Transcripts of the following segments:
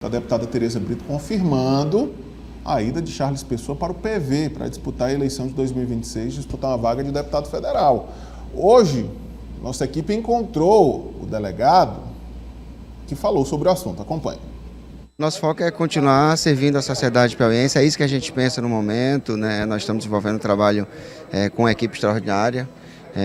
A deputada Tereza Brito confirmando a ida de Charles Pessoa para o PV, para disputar a eleição de 2026, disputar uma vaga de deputado federal. Hoje, nossa equipe encontrou o delegado que falou sobre o assunto. Acompanhe. Nosso foco é continuar servindo a sociedade piauiense, é isso que a gente pensa no momento, né? Nós estamos desenvolvendo um trabalho com uma equipe extraordinária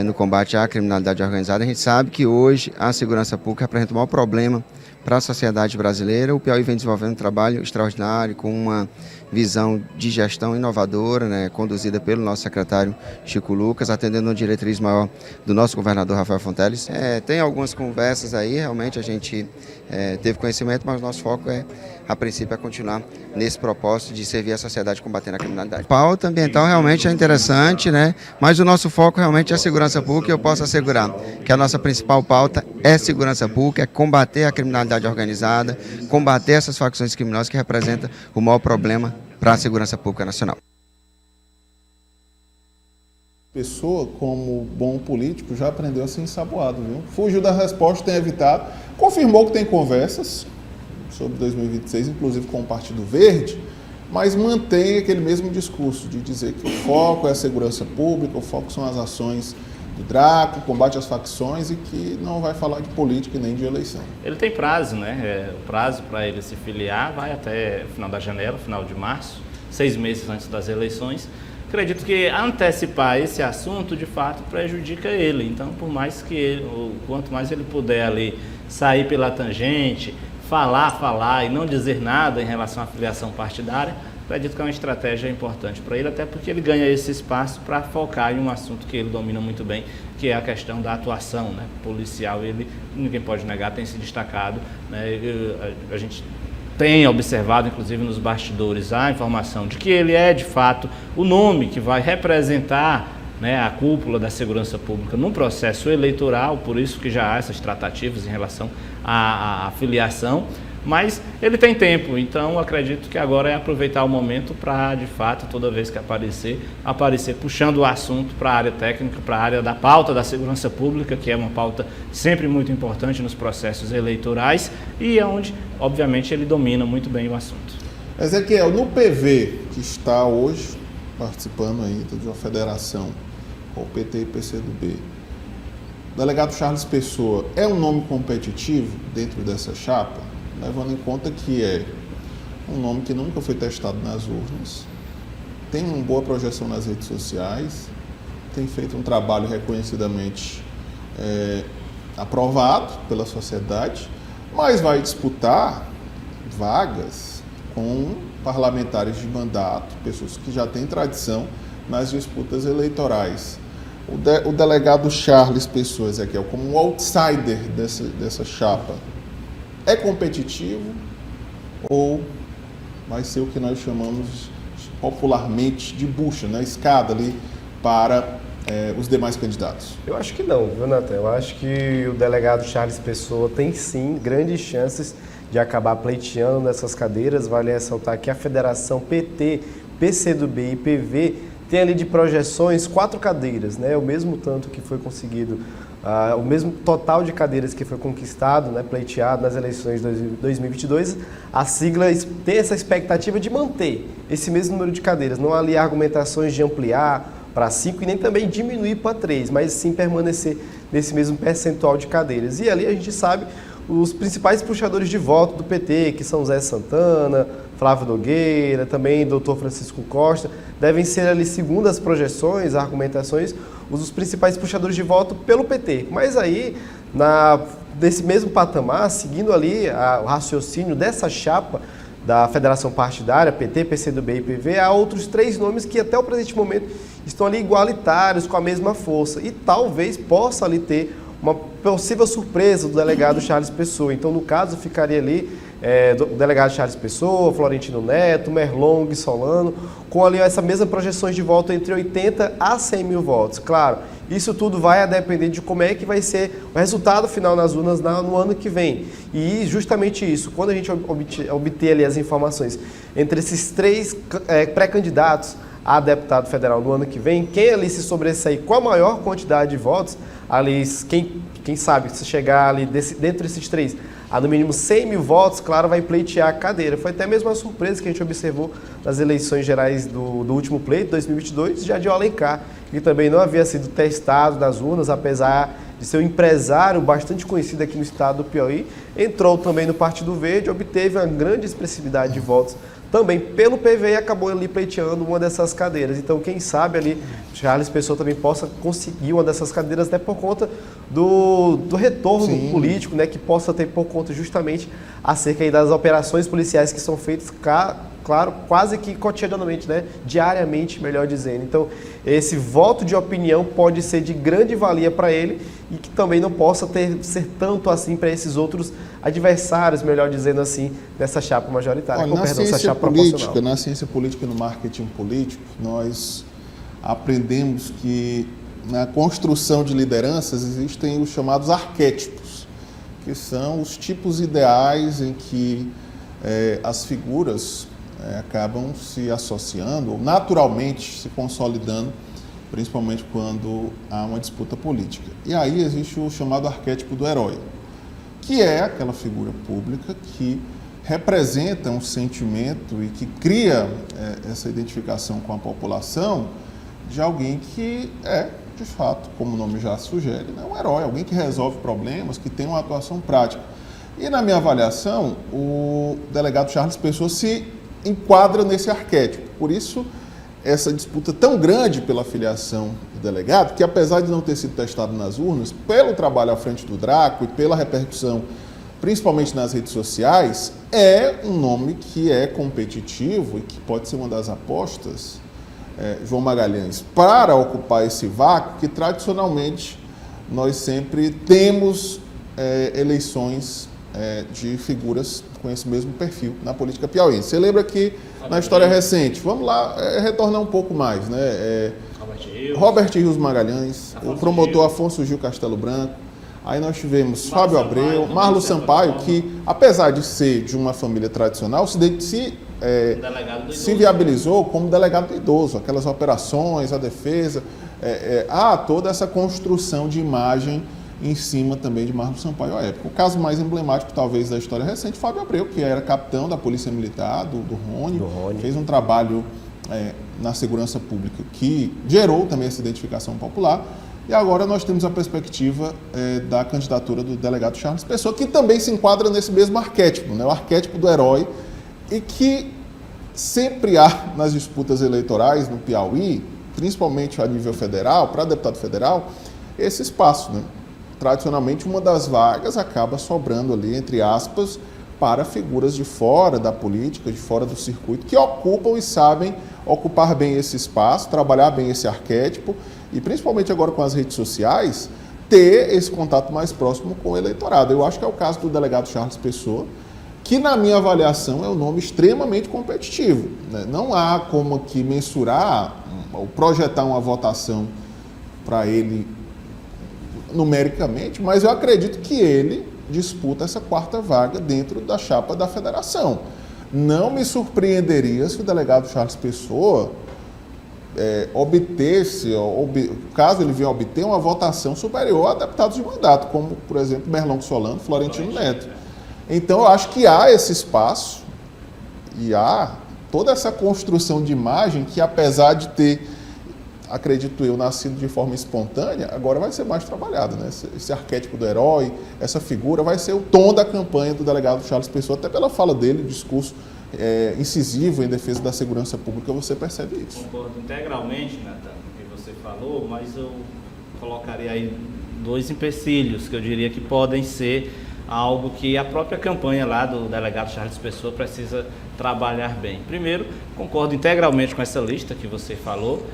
no combate à criminalidade organizada. A gente sabe que hoje a segurança pública representa o maior problema para a sociedade brasileira. O Piauí vem desenvolvendo um trabalho extraordinário, com uma visão de gestão inovadora, né, conduzida pelo nosso secretário Chico Lucas, atendendo uma diretriz maior do nosso governador Rafael Fonteles. Tem algumas conversas aí, realmente a gente teve conhecimento, mas o nosso foco a princípio, é continuar nesse propósito de servir a sociedade combatendo a criminalidade. A pauta ambiental realmente é interessante, né, mas o nosso foco realmente é a segurança pública, e eu posso assegurar que a nossa principal pauta é segurança pública, é combater a criminalidade organizada, combater essas facções criminosas que representam o maior problema para a segurança pública nacional. Pessoa, como bom político, já aprendeu a ser ensaboado, viu? Fugiu da resposta, tem evitado, confirmou que tem conversas sobre 2026, inclusive com o Partido Verde, mas mantém aquele mesmo discurso de dizer que o foco é a segurança pública, o foco são as ações do Draco, combate às facções, e que não vai falar de política nem de eleição. Ele tem prazo, né? O prazo para ele se filiar vai até o final da janela, final de março, 6 meses antes das eleições. Acredito que antecipar esse assunto, de fato, prejudica ele. Então, por mais que ele, quanto mais ele puder ali sair pela tangente, falar e não dizer nada em relação à filiação partidária, acredito que é uma estratégia importante para ele, até porque ele ganha esse espaço para focar em um assunto que ele domina muito bem, que é a questão da atuação, né, policial. Ele, ninguém pode negar, tem se destacado, né, a gente tem observado, inclusive nos bastidores, a informação de que ele é, de fato, o nome que vai representar, né, a cúpula da segurança pública num processo eleitoral, por isso que já há essas tratativas em relação à filiação. Mas ele tem tempo, então acredito que agora é aproveitar o momento para, de fato, toda vez que aparecer puxando o assunto para a área técnica, para a área da pauta da segurança pública, que é uma pauta sempre muito importante nos processos eleitorais e é onde, obviamente, ele domina muito bem o assunto. Ezequiel, no PV, que está hoje participando ainda de uma federação com o PT e PCdoB, o delegado Charles Pessoa é um nome competitivo dentro dessa chapa? Levando em conta que é um nome que nunca foi testado nas urnas, tem uma boa projeção nas redes sociais, tem feito um trabalho reconhecidamente aprovado pela sociedade, mas vai disputar vagas com parlamentares de mandato, pessoas que já têm tradição nas disputas eleitorais. O delegado Charles Pessoa, Ezequiel, como um outsider dessa chapa, é competitivo ou vai ser o que nós chamamos popularmente de bucha, né? Escada ali para os demais candidatos? Eu acho que não, viu, Natan? Eu acho que o delegado Charles Pessoa tem sim grandes chances de acabar pleiteando nessas cadeiras. Vale ressaltar que a federação PT, PCdoB e PV tem ali de projeções 4 cadeiras, né? O mesmo tanto que foi conseguido, o mesmo total de cadeiras que foi conquistado, né, pleiteado nas eleições de 2022, a sigla tem essa expectativa de manter esse mesmo número de cadeiras. Não há ali argumentações de ampliar para 5 e nem também diminuir para 3, mas sim permanecer nesse mesmo percentual de cadeiras. E ali a gente sabe os principais puxadores de voto do PT, que são Zé Santana, Flávio Nogueira, também Dr. Francisco Costa, devem ser ali, segundo as projeções, argumentações, os principais puxadores de voto pelo PT. Mas aí, desse mesmo patamar, seguindo ali o raciocínio dessa chapa da Federação Partidária, PT, PCdoB e PV, há outros 3 nomes que até o presente momento estão ali igualitários, com a mesma força, e talvez possa ali ter uma possível surpresa do delegado Charles Pessoa. Então, no caso, ficaria ali o delegado Charles Pessoa, Florentino Neto, Merlong, Solano, com ali essa mesma projeções de voto entre 80 a 100 mil votos. Claro, isso tudo vai a depender de como é que vai ser o resultado final nas urnas no ano que vem. E justamente isso, quando a gente obter ali as informações entre esses 3 pré-candidatos a deputado federal no ano que vem, quem ali se sobressair com a maior quantidade de votos, ali quem sabe se chegar ali dentro desses 3 a no mínimo 100 mil votos, claro, vai pleitear a cadeira. Foi até mesmo uma surpresa que a gente observou nas eleições gerais do último pleito, 2022, já de Alencar, que também não havia sido testado nas urnas, apesar de ser um empresário bastante conhecido aqui no estado do Piauí, entrou também no Partido Verde, obteve uma grande expressividade de votos também pelo PV e acabou ali pleiteando uma dessas cadeiras. Então, quem sabe ali, Charles Pessoa também possa conseguir uma dessas cadeiras, até por conta do retorno político, né, que possa ter por conta justamente acerca aí das operações policiais que são feitas, claro, quase que cotidianamente, né, diariamente, melhor dizendo. Então, esse voto de opinião pode ser de grande valia para ele e que também não possa ser tanto assim para esses outros adversários, melhor dizendo assim, dessa chapa majoritária. Olha, na ciência política e no marketing político, nós aprendemos que na construção de lideranças existem os chamados arquétipos, que são os tipos ideais em que as figuras acabam se associando, ou naturalmente se consolidando, principalmente quando há uma disputa política. E aí existe o chamado arquétipo do herói, que é aquela figura pública que representa um sentimento e que cria essa identificação com a população de alguém que é, de fato, como o nome já sugere, né, um herói, alguém que resolve problemas, que tem uma atuação prática. E na minha avaliação, o delegado Charles Pessoa se enquadra nesse arquétipo. Por isso, essa disputa tão grande pela filiação do delegado, que apesar de não ter sido testado nas urnas, pelo trabalho à frente do Draco e pela repercussão, principalmente nas redes sociais, é um nome que é competitivo e que pode ser uma das apostas, João Magalhães, para ocupar esse vácuo que tradicionalmente nós sempre temos eleições de figuras com esse mesmo perfil na política piauiense. Você lembra que na história recente, vamos lá retornar um pouco mais, né? Robert Rios Magalhães, o promotor Afonso Gil Castelo Branco, aí nós tivemos Fábio Abreu, Marlos Sampaio, que apesar de ser de uma família tradicional, se viabilizou como delegado do idoso, aquelas operações, a defesa, há toda essa construção de imagem em cima também de Marlos Sampaio à época. O caso mais emblemático, talvez, da história recente, Fábio Abreu, que era capitão da Polícia Militar, do Rony, fez um trabalho na segurança pública que gerou também essa identificação popular. E agora nós temos a perspectiva da candidatura do delegado Charles Pessoa, que também se enquadra nesse mesmo arquétipo, né, o arquétipo do herói, e que sempre há nas disputas eleitorais no Piauí, principalmente a nível federal, para deputado federal, esse espaço, né? Tradicionalmente, uma das vagas acaba sobrando ali, entre aspas, para figuras de fora da política, de fora do circuito, que ocupam e sabem ocupar bem esse espaço, trabalhar bem esse arquétipo e, principalmente agora com as redes sociais, ter esse contato mais próximo com o eleitorado. Eu acho que é o caso do delegado Charles Pessoa, que, na minha avaliação, é um nome extremamente competitivo, né? Não há como aqui mensurar ou projetar uma votação para ele numericamente, mas eu acredito que ele disputa essa quarta vaga dentro da chapa da federação. Não me surpreenderia se o delegado Charles Pessoa obtesse, caso ele venha a obter, uma votação superior a deputados de mandato, como, por exemplo, Merlong Solano, Florentino Neto. Então, eu acho que há esse espaço e há toda essa construção de imagem que, apesar de ter, acredito eu, nascido de forma espontânea, agora vai ser mais trabalhado, né? Esse arquétipo do herói, essa figura vai ser o tom da campanha do delegado Charles Pessoa, até pela fala dele, discurso incisivo em defesa da segurança pública, você percebe isso. Concordo integralmente, Natan, com o que você falou, mas eu colocaria aí dois empecilhos que eu diria que podem ser algo que a própria campanha lá do delegado Charles Pessoa precisa trabalhar bem. Primeiro, concordo integralmente com essa lista que você falou.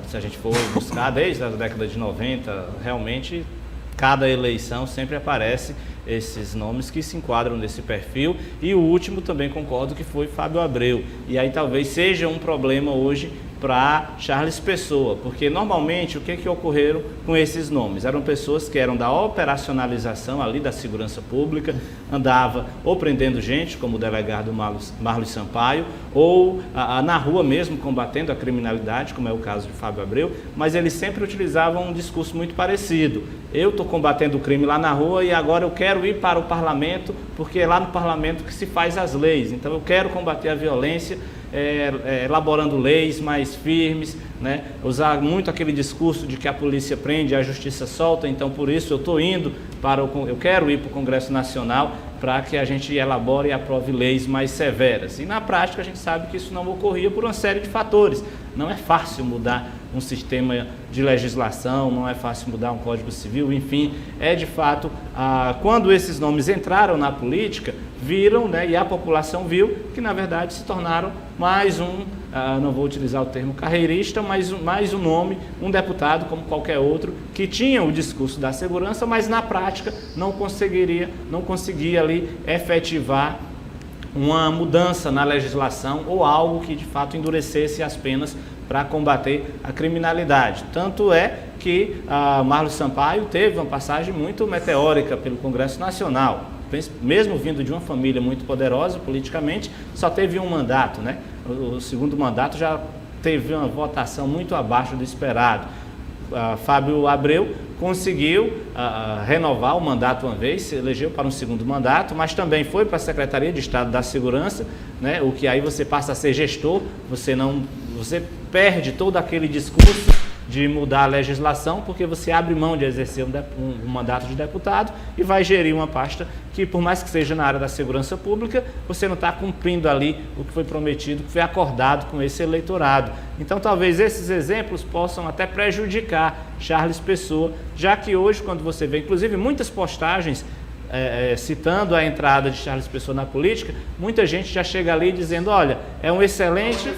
Se a gente for buscar desde a década de 90, realmente cada eleição sempre aparece esses nomes que se enquadram nesse perfil. E o último também concordo que foi Fábio Abreu. E aí talvez seja um problema hoje para Charles Pessoa, porque normalmente o que ocorreram com esses nomes? Eram pessoas que eram da operacionalização ali da segurança pública, andava ou prendendo gente, como o delegado Marlos Sampaio, ou na rua mesmo combatendo a criminalidade, como é o caso de Fábio Abreu, mas eles sempre utilizavam um discurso muito parecido. eu estou combatendo o crime lá na rua e agora eu quero ir para o parlamento, porque é lá no parlamento que se faz as leis. Então eu quero combater a violência, elaborando leis mais firmes, né? Usar muito aquele discurso de que a polícia prende e a justiça solta, então por isso eu quero ir para o Congresso Nacional para que a gente elabore e aprove leis mais severas. E na prática a gente sabe que isso não ocorria por uma série de fatores. Não é fácil mudar um sistema de legislação, não é fácil mudar um Código Civil, enfim, de fato, quando esses nomes entraram na política, viram, né, e a população viu que na verdade se tornaram mais não vou utilizar o termo carreirista, mas mais um nome, um deputado como qualquer outro, que tinha o discurso da segurança, mas na prática não conseguia ali efetivar uma mudança na legislação ou algo que de fato endurecesse as penas para combater a criminalidade. Tanto é que Marlos Sampaio teve uma passagem muito meteórica pelo Congresso Nacional, mesmo vindo de uma família muito poderosa politicamente, só teve um mandato, né? O segundo mandato já teve uma votação muito abaixo do esperado. Fábio Abreu conseguiu renovar o mandato uma vez, se elegeu para um segundo mandato, mas também foi para a Secretaria de Estado da Segurança, né? O que aí você passa a ser gestor, você perde todo aquele discurso de mudar a legislação, porque você abre mão de exercer um mandato de deputado e vai gerir uma pasta que, por mais que seja na área da segurança pública, você não está cumprindo ali o que foi prometido, o que foi acordado com esse eleitorado. Então, talvez esses exemplos possam até prejudicar Charles Pessoa, já que hoje, quando você vê, inclusive, muitas postagens citando a entrada de Charles Pessoa na política, muita gente já chega ali dizendo, olha, é um excelente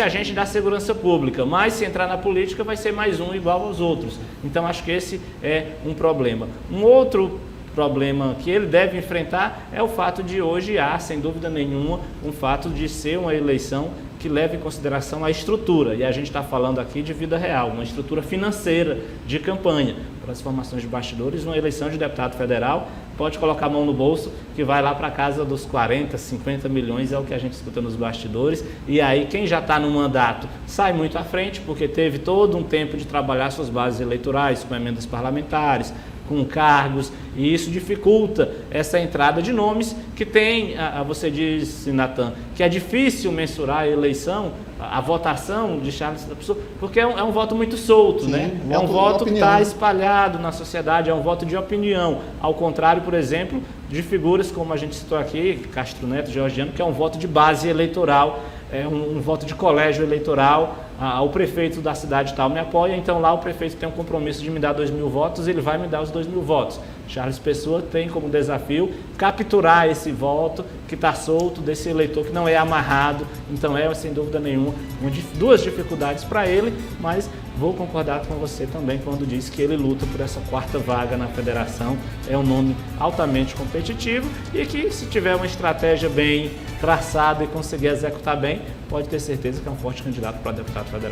agente da segurança pública, mas se entrar na política vai ser mais um igual aos outros. Então acho que esse é um problema. Um outro problema que ele deve enfrentar é o fato de hoje sem dúvida nenhuma, um fato de ser uma eleição que leva em consideração a estrutura, e a gente está falando aqui de vida real, uma estrutura financeira de campanha. Pelas formações de bastidores, uma eleição de deputado federal pode colocar a mão no bolso, que vai lá para casa dos 40, 50 milhões, é o que a gente escuta nos bastidores, e aí quem já está no mandato sai muito à frente, porque teve todo um tempo de trabalhar suas bases eleitorais, com emendas parlamentares, com cargos, e isso dificulta essa entrada de nomes que tem, você disse, Natan, que é difícil mensurar a eleição, a votação de Charles Pessoa, porque é um voto muito solto, sim, né? É um voto que está espalhado na sociedade, é um voto de opinião, ao contrário, por exemplo, de figuras como a gente citou aqui, Castro Neto, Georgiano, que é um voto de base eleitoral, é um voto de colégio eleitoral. O prefeito da cidade tal me apoia, então lá o prefeito tem um compromisso de me dar 2.000 votos, ele vai me dar os 2.000 votos. Charles Pessoa tem como desafio capturar esse voto que está solto, desse eleitor que não é amarrado, então sem dúvida nenhuma, duas dificuldades para ele, mas vou concordar com você também quando diz que ele luta por essa quarta vaga na federação, é um nome altamente competitivo e que, se tiver uma estratégia bem traçada e conseguir executar bem, pode ter certeza que é um forte candidato para deputado federal.